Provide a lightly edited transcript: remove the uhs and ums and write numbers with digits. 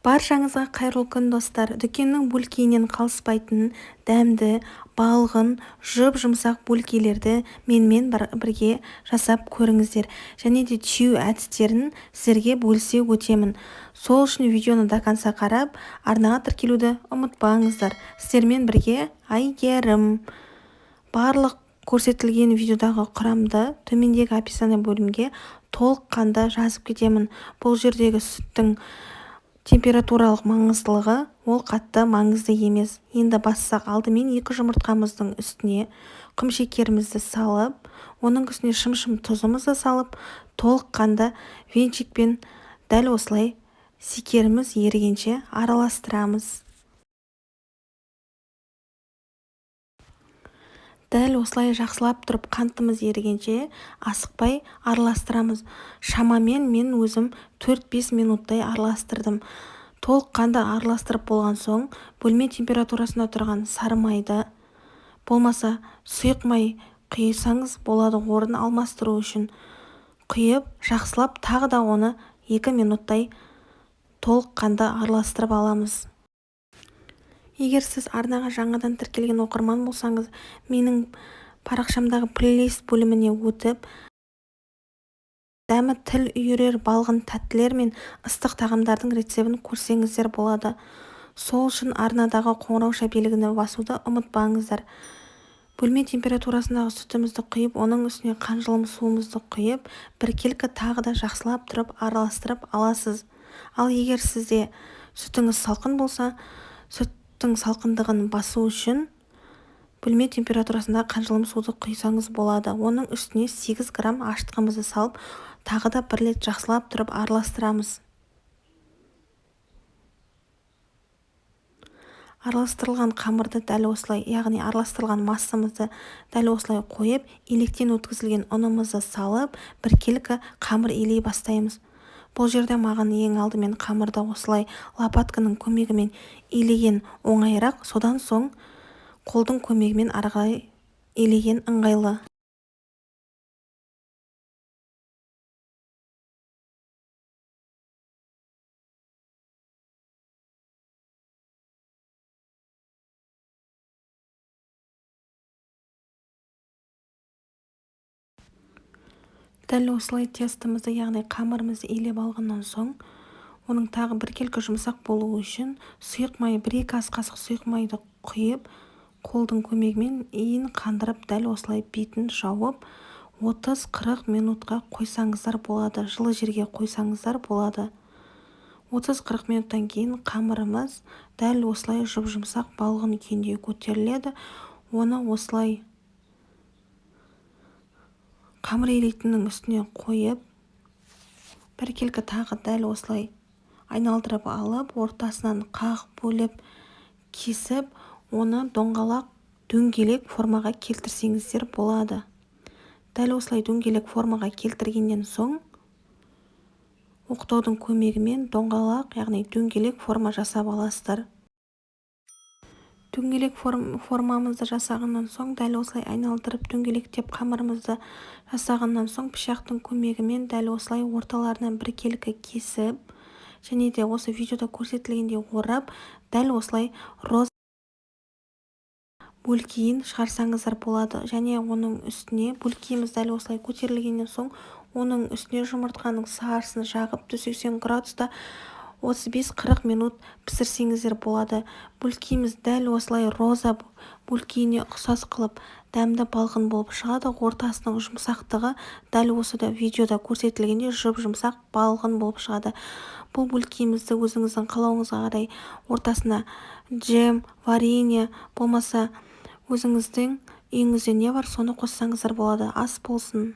Баршаңызға қайырлы күн достар. Дүкеннің бөлкейінен қалыспайтын дәмді, балғын, жұп-жұмсақ бөлкейлерді менімен бірге жасап көріңіздер. Және де түю әдістерін сіздерге бөлісе өтемін. Сол үшін видеоны до конца қарап, арнаға тіркелуді ұмытпаңыздар. Сіздермен бірге Айгерім. Барлық көрсетілген видеодағы құрамды төмендегі описание бөлімге толыққанды жазып кетемін. Бұл жердегі сүттің температуралық маңыздылығы ол қатты маңызды емес. Енді бассақ, алдымен 2 жұмыртқамыздың үстіне құмшекерімізді салып, оның үстіне шым-шым тұзымызды салып, толыққанды венчикпен дәл осылай секеріміз ерігенше араластырамыз. Дәл осылай жақсылап тұрып қантымыз ерігенше асықпай араластырамыз. Шамамен мен өзім 4-5 минуттай араластырдым. Толыққанды араластырып болған соң, бөлме температурасында тұрған сары майды, болмаса сұйық май құйсаңыз болады, орнын алмастыру үшін. Құйып, жақсылап тағы да оны 2 минуттай толыққанды араластырып аламыз. Егер сіз арнаға жаңадан тіркелген оқырман болсаңыз, менің парақшамдағы плейлист бөліміне өтіп, дәмі тіл үйірер балғын тәттілер мен ыстық тағамдардың рецебін көрсеңіздер болады. Сол үшін арнадағы қоңырауша белгіні басуды ұмытпаңыздар. Бөлме температурасындағы сүтімізді құйып, оның үстіне қанжылым суымызды құйып, біркелкі тағы да жақсылап тұрып араластырып аласыз. Ал егер сізде сүтіңіз салқын болса, сүттің салқындығын басу үшін бөлме температурасында қанжылым суды құйсаңыз болады. Оның үстіне 8 грамм ашытқымызды салып, тағы да бір рет жақсылап тұрып араластырамыз. Араластырылған қамырды дәл осылай, яғни араластырылған массамызды дәл осылай қойып, електен өткізілген ұнымызды салып, біркелкі қамыр илей бастаймыз. Бұл жерде маған ең алдымен қамырды осылай лопатканың көмегімен илеген оңайырақ, содан соң қолдың көмегімен арғай илеген ыңғайлы. Дәл осылай тестімізді, яғни қамырымызды илеп алғаннан соң, оның тағы біркелкі жұмсақ болуы үшін сұйық май, 1-2 ас қасық сұйық майды құйып, қолдың көмегімен иін қандырып, дәл осылай бетін жауып, 30-40 минутқа қойсаңыздар болады. Жылы жерге қойсаңыздар болады. 30-40 минуттан кейін қамырымыз дәл осылай жұп-жұмсақ балғын күйінде көтеріледі. Оны осылай қамыр илейтіннің үстіне қойып, біркелкі тағы дәл осылай айналдырып алып, ортасынан қақ бөліп кесіп, оны доңғалақ дөңгелек формаға келтірсеңіздер болады. Дәл осылай дөңгелек формаға келтіргеннен соң, оқтаудың көмегімен доңғалақ, яғни дөңгелек форма жасап аласыздар. Дөңгелек формамызды жасағаннан соң, дәл осылай айналдырып дөңгелектеп қамырымызды жасағаннан соң, пышақтың көмегімен дәл осылай орталарынан біркелкі кесіп, және де осы видеода көрсетілгендей орап, дәл осылай роза бөлкейін шығарсаңыздар болады. Және оның үстіне бөлкейіміз дәл осылай көтерілгеннен соң, оның үстіне жұмыртқаның сарысын жағып 180 градуста 35-40 минут пісірсеңіздер болады. Бөлкейіміз дәл осылай роза бөлкейіне ұқсас қылып дәмді балғын болып шығады. Ортасының жұмсақтығы дәл осы видеода көрсетілгенде жұп-жұмсақ балғын болып шығады. Бұл бөлкейімізді өзіңіздің қалауыңызға қарай ортасына джем, варенье, болмаса өзіңіздің үйіңізде не бар, соны қоссаңыздар болады. Ас болсын.